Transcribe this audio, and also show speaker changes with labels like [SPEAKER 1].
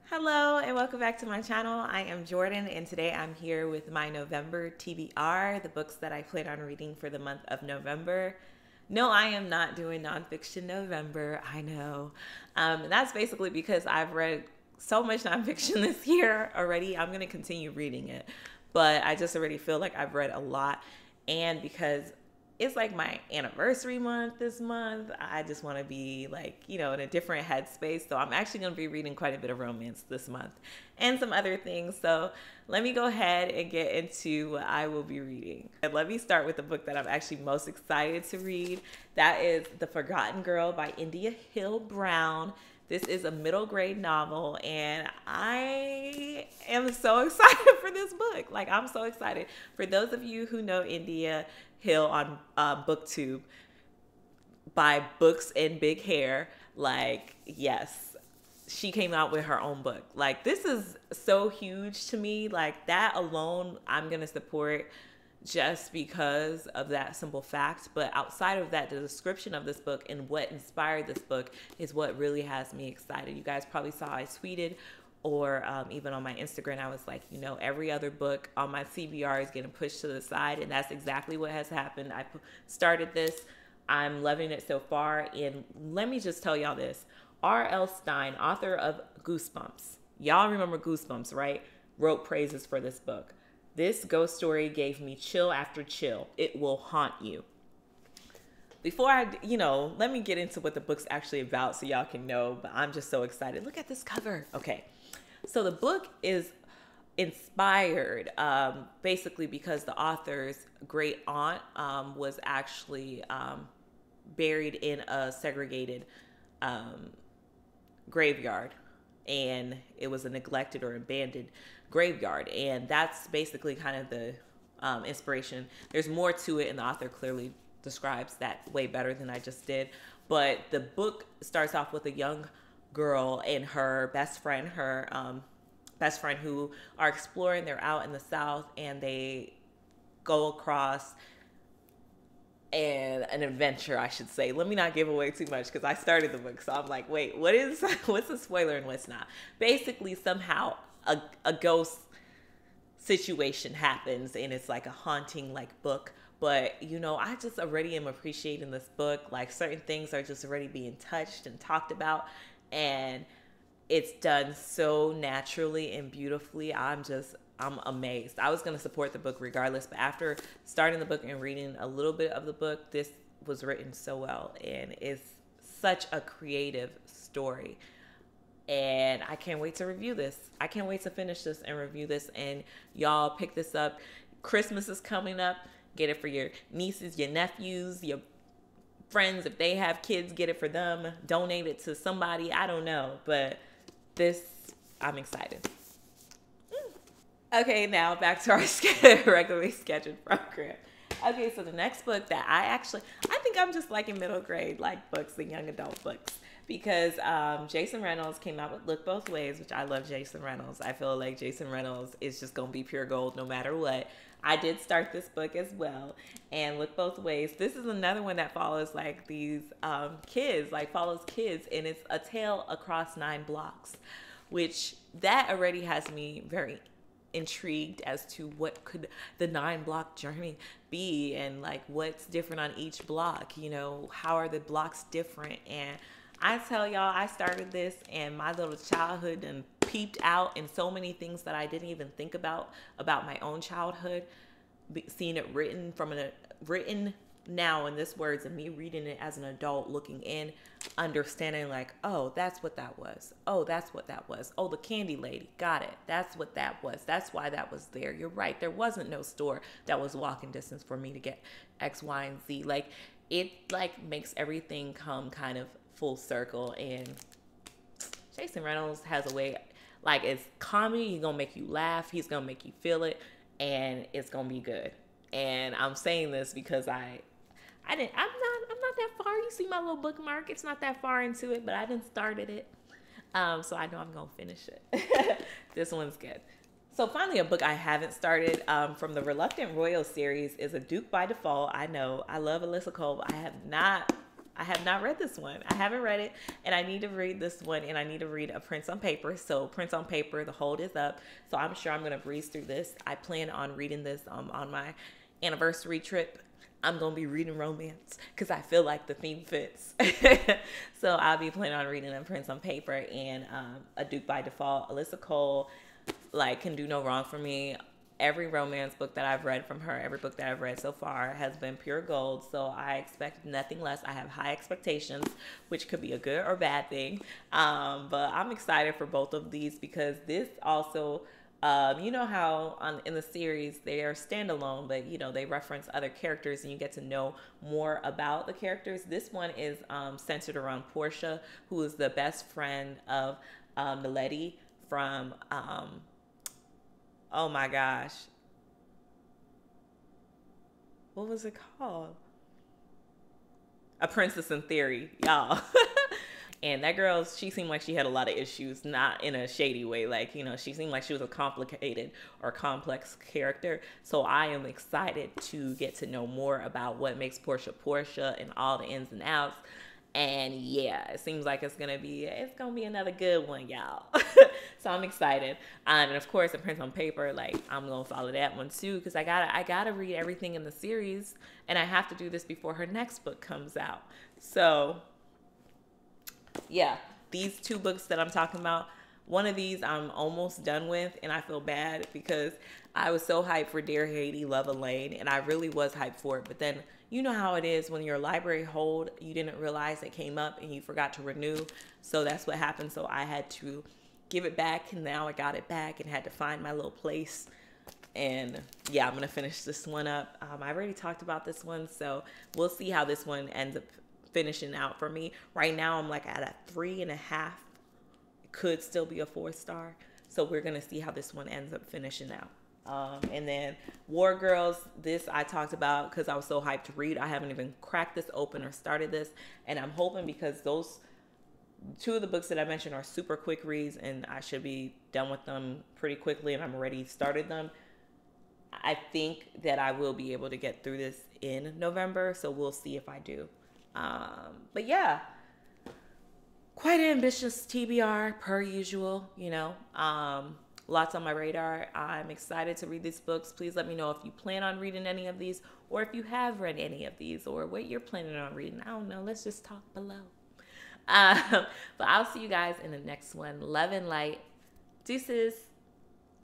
[SPEAKER 1] Hello and welcome back to my channel. I am Jordan and today I'm here with my November TBR, the books that I plan on reading for the month of November. No, I am not doing Nonfiction November, I know. That's basically because I've read so much nonfiction this year already. I'm going to continue reading it, but I just already feel like I've read a lot, and because it's like my anniversary month this month, I just want to be like, in a different headspace. So I'm actually going to be reading quite a bit of romance this month and some other things. So let me go ahead and get into what I will be reading. And let me start with the book that I'm actually most excited to read. That is The Forgotten Girl by India Hill Brown. This is a middle grade novel, and I am so excited for this book. Like, I'm so excited. For those of you who know India Hill on BookTube by Books and Big Hair, like, yes, she came out with her own book. Like, this is so huge to me. Like, that alone, I'm going to support just because of that simple fact. But outside of that, the description of this book and what inspired this book is what really has me excited. You guys probably saw I tweeted, or even on my Instagram, I was like, every other book on my CBR is getting pushed to the side, and that's exactly what has happened. I started this. I'm loving it so far, and let me just tell y'all this. R.L. Stine, author of Goosebumps, y'all remember Goosebumps, right? Wrote praises for this book. This ghost story gave me chill after chill. It will haunt you. Before let me get into what the book's actually about so y'all can know, but I'm just so excited. Look at this cover. Okay. So the book is inspired basically because the author's great aunt was actually buried in a segregated graveyard, and it was a neglected or abandoned graveyard, and that's basically kind of the inspiration. There's more to it, and the author clearly describes that way better than I just did. But the book starts off with a young girl and her best friend, who are exploring. They're out in the South, and they go across an adventure, I should say. Let me not give away too much because I started the book, so I'm like, wait, what's a spoiler and what's not? Basically, somehow a ghost situation happens, and it's like a haunting book. But I just already am appreciating this book. Like, certain things are just already being touched and talked about, and it's done so naturally and beautifully. I'm amazed. I was going to support the book regardless, but after starting the book and reading a little bit of the book, this was written so well, and it's such a creative story. And I can't wait to review this. I can't wait to finish this and review this, and y'all pick this up. Christmas is coming up. Get it for your nieces, your nephews, your friends. If they have kids, get it for them. Donate it to somebody. I don't know, but this, I'm excited. Okay, now back to our regularly scheduled program. Okay, so the next book that I think I'm just liking middle grade books and young adult books, because Jason Reynolds came out with Look Both Ways, which I love Jason Reynolds. I feel like Jason Reynolds is just going to be pure gold no matter what. I did start this book as well, and Look Both Ways. This is another one that follows these kids, follows kids, and it's a tale across 9 blocks, which that already has me very intrigued as to what could the 9-block journey be, and what's different on each block. How are the blocks different? And I tell y'all, I started this, and my little childhood and peeped out in so many things that I didn't even think about my own childhood. Seeing it written now in this words, and me reading it as an adult, looking in, understanding oh, that's what that was. Oh, that's what that was. Oh, the candy lady. Got it. That's what that was. That's why that was there. You're right. There wasn't no store that was walking distance for me to get X, Y, and Z. It makes everything come kind of full circle. And Jason Reynolds has a way, it's comedy. He's gonna make you laugh. He's gonna make you feel it, and it's gonna be good. And I'm saying this because I'm not that far. You see my little bookmark? It's not that far into it, but I didn't started it. So I know I'm gonna finish it. This one's good. So finally, a book I haven't started from the Reluctant Royal series is A Duke by Default. I know I love Alyssa Cole, but I I have not read this one. I haven't read it, and I need to read this one, and I need to read A Prince on Paper. So Prince on Paper, the hold is up. So I'm sure I'm going to breeze through this. I plan on reading this on my anniversary trip. I'm going to be reading romance because I feel like the theme fits. So I'll be planning on reading A Prince on Paper and A Duke by Default. Alyssa Cole, like, can do no wrong for me. Every romance book that I've read from her, every book that I've read so far has been pure gold. So I expect nothing less. I have high expectations, which could be a good or bad thing. But I'm excited for both of these because this also, you know how in the series they are standalone, but you know they reference other characters and you get to know more about the characters. This one is centered around Portia, who is the best friend of Milady from oh my gosh, what was it called? A Princess in Theory, y'all. And that girl, she seemed like she had a lot of issues, not in a shady way. Like, you know, she seemed like she was a complicated or complex character. So I am excited to get to know more about what makes Portia Portia and all the ins and outs. And yeah, it seems like it's gonna be another good one, y'all. So I'm excited. And of course, A Prince on Paper, like I'm gonna follow that one too, because I gotta read everything in the series, and I have to do this before her next book comes out. So yeah, these two books that I'm talking about, one of these I'm almost done with, and I feel bad because I was so hyped for Dear Haiti, Love Elaine, and I really was hyped for it. But then you know how it is when your library hold, you didn't realize it came up and you forgot to renew. So that's what happened. So I had to give it back, and now I got it back and had to find my little place. And yeah, I'm gonna finish this one up. I already talked about this one, so we'll see how this one ends up finishing out for me. Right now I'm like at a 3.5. It could still be a 4-star. So we're gonna see how this one ends up finishing out. And then War Girls, this I talked about because I was so hyped to read. I haven't even cracked this open or started this, and I'm hoping because those two of the books that I mentioned are super quick reads and I should be done with them pretty quickly, and I'm already started them. I think that I will be able to get through this in November, so we'll see if I do. But yeah, quite an ambitious TBR per usual, you know. Lots on my radar. I'm excited to read these books. Please let me know if you plan on reading any of these, or if you have read any of these, or what you're planning on reading. I don't know. Let's just talk below. But I'll see you guys in the next one. Love and light. Deuces.